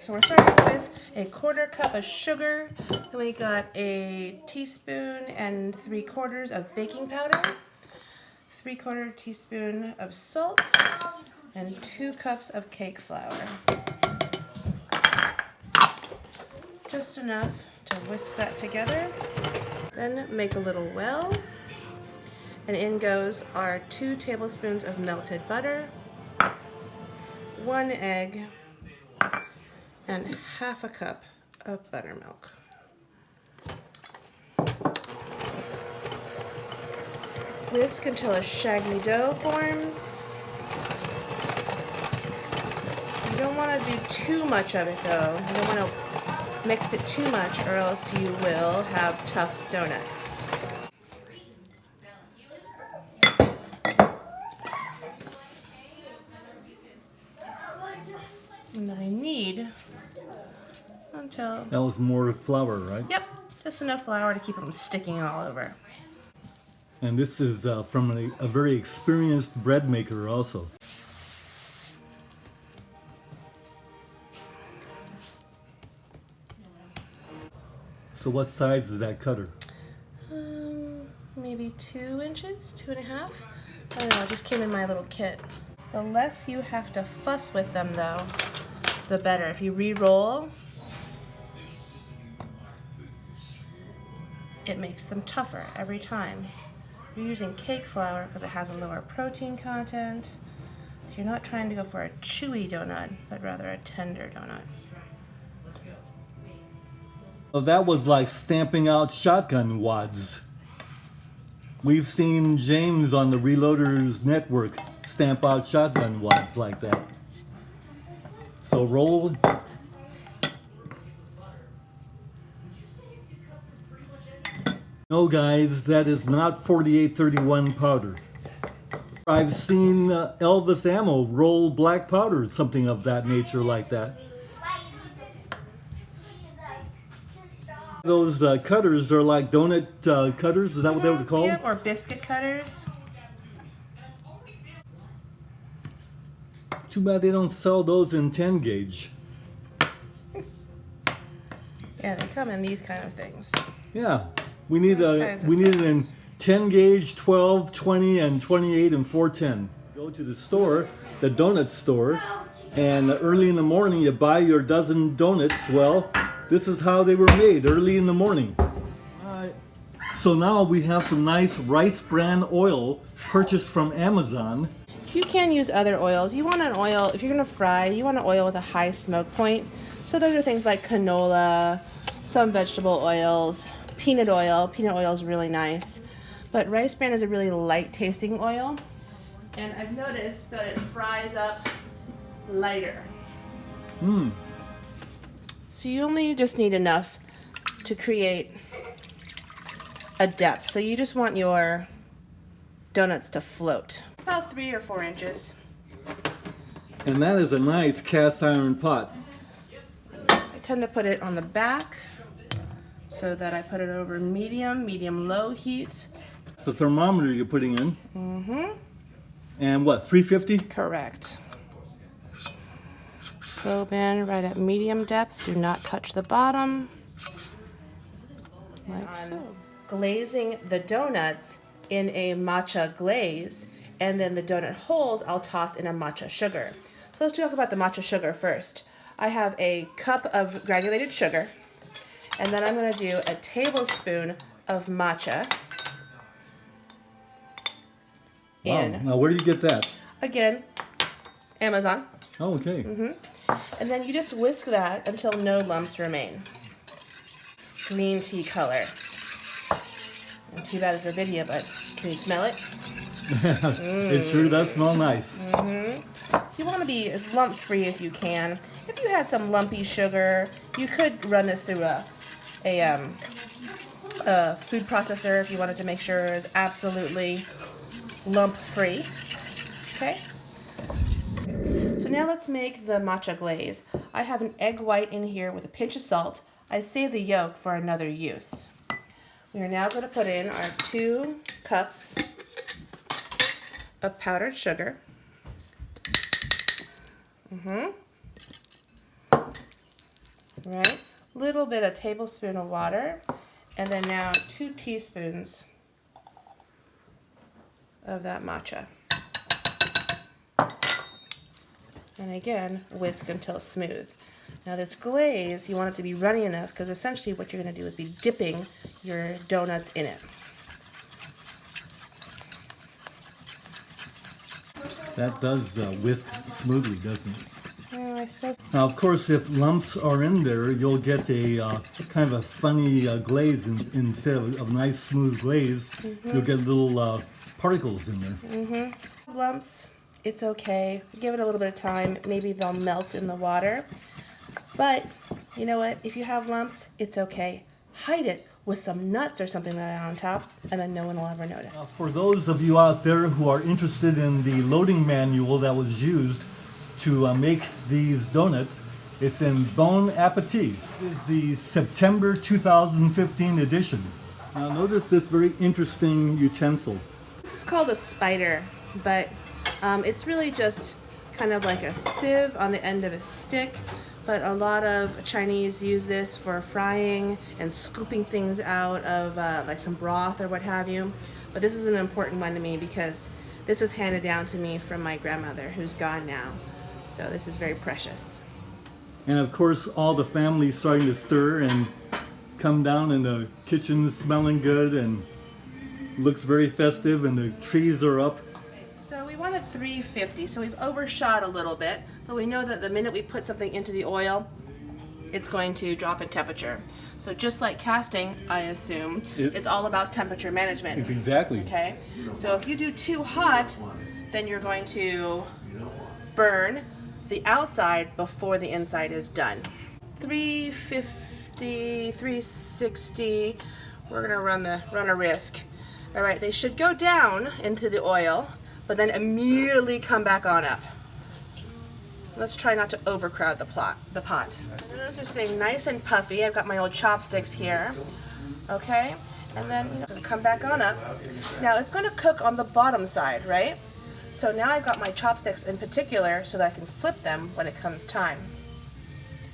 So we're starting with a 1/4 cup of sugar. Then we got a teaspoon and 3/4 of baking powder, 3/4 teaspoon of salt, and 2 cups of cake flour. Just enough to whisk that together. Then make a little well, and in goes our 2 tablespoons of melted butter, 1 egg, and 1/2 cup of buttermilk. Whisk until a shaggy dough forms. You don't want to do too much of it though. You don't want to mix it too much or else you will have tough donuts. And then I need until... That was more flour, right? Yep, just enough flour to keep them sticking all over. And this is from a very experienced bread maker also. So what size is that cutter? Maybe 2 inches, 2.5. I don't know, it just came in my little kit. The less you have to fuss with them though, the better. If you re-roll, it makes them tougher every time. You're using cake flour because it has a lower protein content. So you're not trying to go for a chewy donut, but rather a tender donut. Well, that was like stamping out shotgun wads. We've seen James on the Reloaders Network stamp out shotgun wads like that. So roll. No guys, that is not 4831 powder. I've seen Elvis Ammo roll black powder, something of that nature like that. Those cutters are like donut cutters, is that what they would call? Yeah, or biscuit cutters. Too bad they don't sell those in 10 gauge. Yeah, they come in these kind of things. Yeah, we need it in 10 gauge, 12, 20, and 28 and 410. Go to the store, the donut store, and early in the morning you buy your dozen donuts. Well, this is how they were made, early in the morning. So now we have some nice rice bran oil purchased from Amazon. You can use other oils. You want an oil, if you're gonna fry, you want an oil with a high smoke point. So those are things like canola, some vegetable oils, peanut oil. Peanut oil is really nice. But rice bran is a really light tasting oil. And I've noticed that it fries up lighter. So you only just need enough to create a depth. So you just want your donuts to float. About 3 or 4 inches. And that is a nice cast iron pot. I tend to put it on the back so that I put it over medium-low heat. It's the thermometer you're putting in. Mm-hmm. And what, 350? Correct. Probe in right at medium depth. Do not touch the bottom. Like so. Glazing the donuts in a matcha glaze, and then the donut holes I'll toss in a matcha sugar. So let's talk about the matcha sugar first. I have a cup of granulated sugar, and then I'm going to do a tablespoon of matcha. Wow. Now where do you get that? Again, Amazon. Oh, okay. And then you just whisk that until no lumps remain. Green tea color. And too bad it's a video, but can you smell it? It sure does smell nice. You want to be as lump-free as you can. If you had some lumpy sugar, you could run this through a food processor if you wanted to make sure it was absolutely lump-free. Okay? So now let's make the matcha glaze. I have an egg white in here with a pinch of salt. I save the yolk for another use. We are now going to put in our 2 cups of powdered sugar. right? Little bit, a tablespoon of water, and then now 2 teaspoons of that matcha. And again, whisk until smooth. Now this glaze, you want it to be runny enough because essentially what you're going to do is be dipping your donuts in it. That does whisk smoothly, doesn't it? Well, I suppose. Now, of course, if lumps are in there, you'll get a kind of a funny glaze instead of a nice smooth glaze. You'll get little particles in there. Lumps, it's okay. Give it a little bit of time. Maybe they'll melt in the water. But you know what? If you have lumps, it's okay. Hide it with some nuts or something like that on top, and then no one will ever notice. Now, for those of you out there who are interested in the loading manual that was used to make these donuts, it's in Bon Appetit. This is the September 2015 edition. Now notice this very interesting utensil. This is called a spider, but it's really just kind of like a sieve on the end of a stick. But a lot of Chinese use this for frying and scooping things out of like some broth or what have you. But this is an important one to me because this was handed down to me from my grandmother, who's gone now. So this is very precious. And of course, all the family's starting to stir and come down in the kitchen smelling good and looks very festive, and the trees are up. So we wanted 350, so we've overshot a little bit, but we know that the minute we put something into the oil, it's going to drop in temperature. So just like casting, I assume, it's all about temperature management. Exactly. Okay, so if you do too hot, then you're going to burn the outside before the inside is done. 350, 360, we're gonna run a risk. All right, they should go down into the oil, but then immediately come back on up. Let's try not to overcrowd the pot. Those are staying nice and puffy. I've got my old chopsticks here. Okay, and then come back on up. Now it's going to cook on the bottom side, right? So now I've got my chopsticks in particular so that I can flip them when it comes time.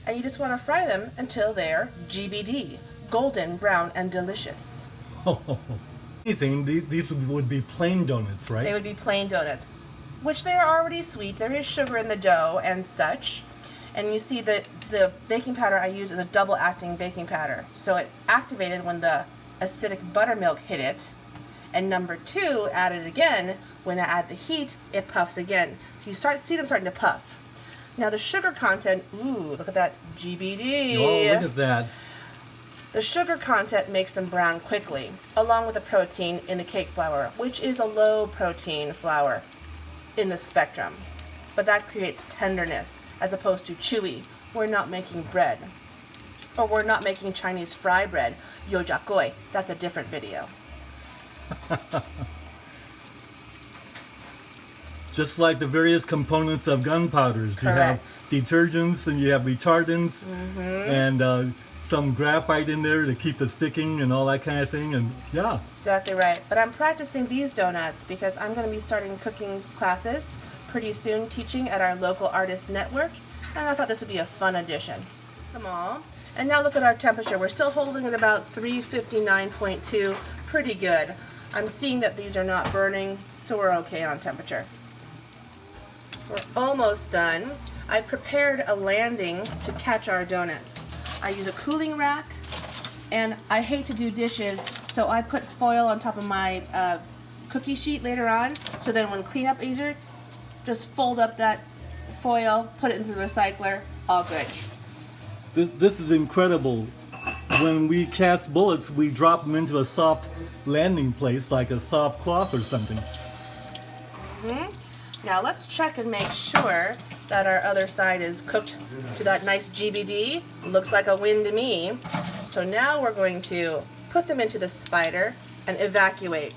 And you just want to fry them until they're GBD, golden, brown, and delicious. These would be plain donuts, right? They would be plain donuts, which they are already sweet. There is sugar in the dough and such. And you see that the baking powder I use is a double acting baking powder. So it activated when the acidic buttermilk hit it. And number 2 added again, when I add the heat, it puffs again. So you see them starting to puff. Now the sugar content, ooh, look at that GBD. Oh, look at that. The sugar content makes them brown quickly, along with the protein in the cake flour, which is a low protein flour in the spectrum. But that creates tenderness as opposed to chewy. We're not making bread. Or we're not making Chinese fry bread, yojiakoi. That's a different video. Just like the various components of gunpowders. Correct. You have detergents and you have retardants and some graphite in there to keep the sticking and all that kind of thing, and yeah. Exactly right. But I'm practicing these donuts because I'm going to be starting cooking classes pretty soon, teaching at our local artist network, and I thought this would be a fun addition. Come on. And now look at our temperature. We're still holding at about 359.2. Pretty good. I'm seeing that these are not burning, so we're okay on temperature. We're almost done. I've prepared a landing to catch our donuts. I use a cooling rack, and I hate to do dishes, so I put foil on top of my cookie sheet later on, so then when cleanup is easier, just fold up that foil, put it into the recycler, all good. This is incredible. When we cast bullets, we drop them into a soft landing place, like a soft cloth or something. Now let's check and make sure that our other side is cooked to that nice GBD. Looks like a win to me. So now we're going to put them into the spider and evacuate.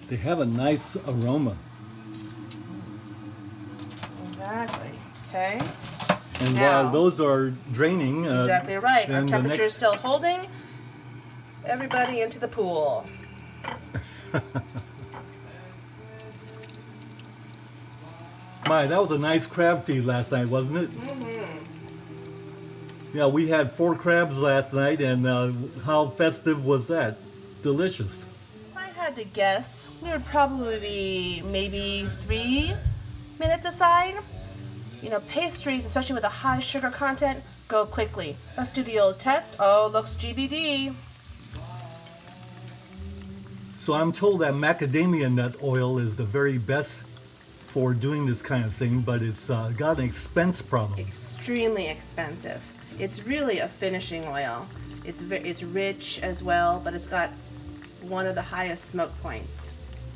They have a nice aroma. Exactly. Okay. And Now, while those are draining, exactly right. Our then temperature is still holding. Everybody into the pool. My, that was a nice crab feed last night, wasn't it? Yeah, we had 4 crabs last night, and how festive was that? Delicious. If I had to guess, we would probably be maybe 3 minutes aside. You know, pastries, especially with a high sugar content, go quickly. Let's do the old test. Oh, looks GBD. So I'm told that macadamia nut oil is the very best for doing this kind of thing, but it's got an expense problem. Extremely expensive. It's really a finishing oil. It's rich as well, but it's got one of the highest smoke points.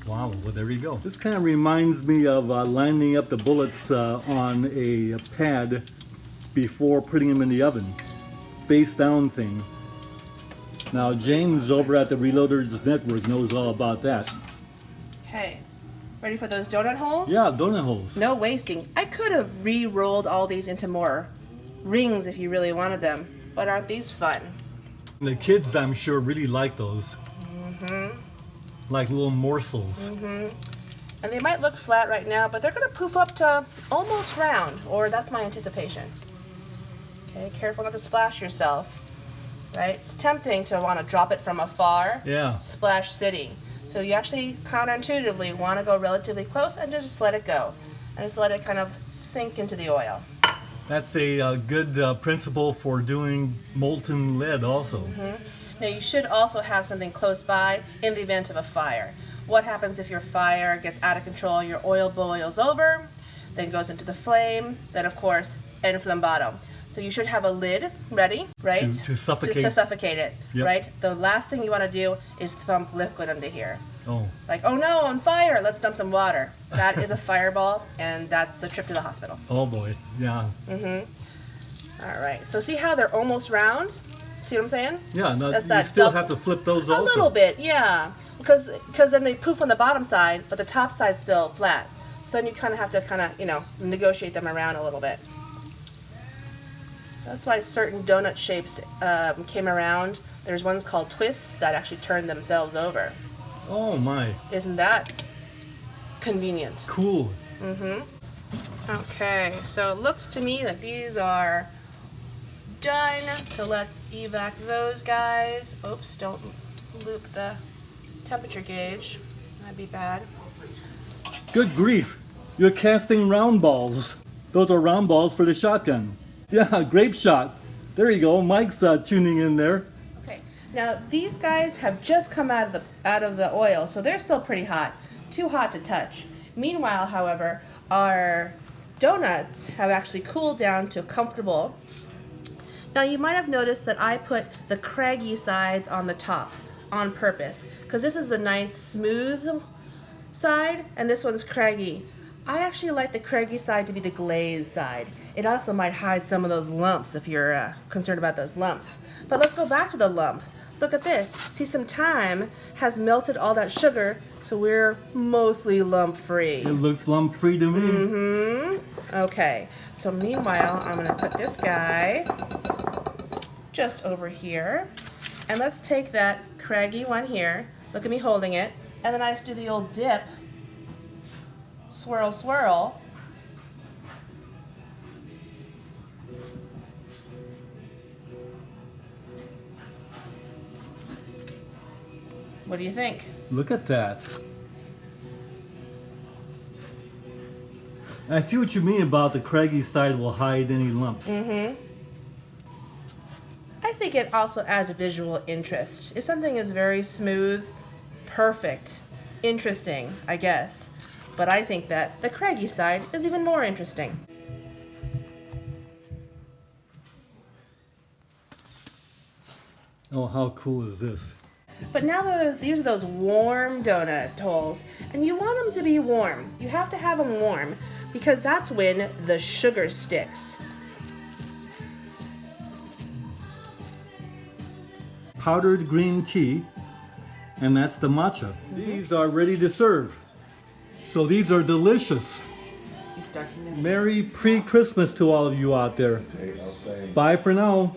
Wow, well there you go. This kind of reminds me of lining up the bullets on a pad before putting them in the oven. Face down thing. Now James over at the Reloaders Network knows all about that. Okay, ready for those donut holes? Yeah, donut holes. No wasting. I could have re-rolled all these into more rings if you really wanted them, but aren't these fun? The kids, I'm sure, really like those. Like little morsels. And they might look flat right now, but they're going to poof up to almost round, or that's my anticipation. Okay, careful not to splash yourself. Right? It's tempting to want to drop it from afar. Yeah. Splash City. So you actually counterintuitively want to go relatively close and just let it go. And just let it kind of sink into the oil. That's a good principle for doing molten lead also. Now you should also have something close by in the event of a fire. What happens if your fire gets out of control? Your oil boils over, then goes into the flame, then of course enflammato. So you should have a lid ready, right? To suffocate. To suffocate it, Yep. right? The last thing you want to do is thump liquid under here. Oh. Like, oh no, on fire, let's dump some water. That is a fireball, and that's a trip to the hospital. Oh boy, yeah. All right, so see how they're almost round? See what I'm saying? Yeah, no, That's you that still double- have to flip those A also. little bit, yeah. Because then they poof on the bottom side, but the top side's still flat. So then you kind of have to you know, negotiate them around a little bit. That's why certain donut shapes came around. There's ones called twists that actually turn themselves over. Oh my, Isn't that convenient? cool. Okay, so it looks to me that these are done. So let's evac those guys. Oops, don't loop the temperature gauge. That'd be bad. Good grief, you're casting round balls. Those are round balls for the shotgun. Yeah, grape shot. There you go, Mike's tuning in there. Okay, now these guys have just come out of the oil, so they're still pretty hot. Too hot to touch. Meanwhile, however, our donuts have actually cooled down to comfortable. Now you might have noticed that I put the craggy sides on the top on purpose, because this is a nice smooth side and this one's craggy. I actually like the craggy side to be the glazed side. It also might hide some of those lumps if you're concerned about those lumps. But let's go back to the lump. Look at this. See, some time has melted all that sugar, so we're mostly lump free. It looks lump free to me. Okay, so meanwhile, I'm gonna put this guy just over here. And let's take that craggy one here. Look at me holding it. And then I just do the old dip. Swirl, swirl. What do you think? Look at that. I see what you mean about the craggy side will hide any lumps. I think it also adds visual interest. If something is very smooth, perfect, interesting, I guess. But I think that the craggy side is even more interesting. Oh, how cool is this? But now these are those warm donut holes, and you want them to be warm. You have to have them warm because that's when the sugar sticks. Powdered green tea, and that's the matcha. These are ready to serve. So these are delicious. These darkening. Merry pre-Christmas to all of you out there. Bye for now.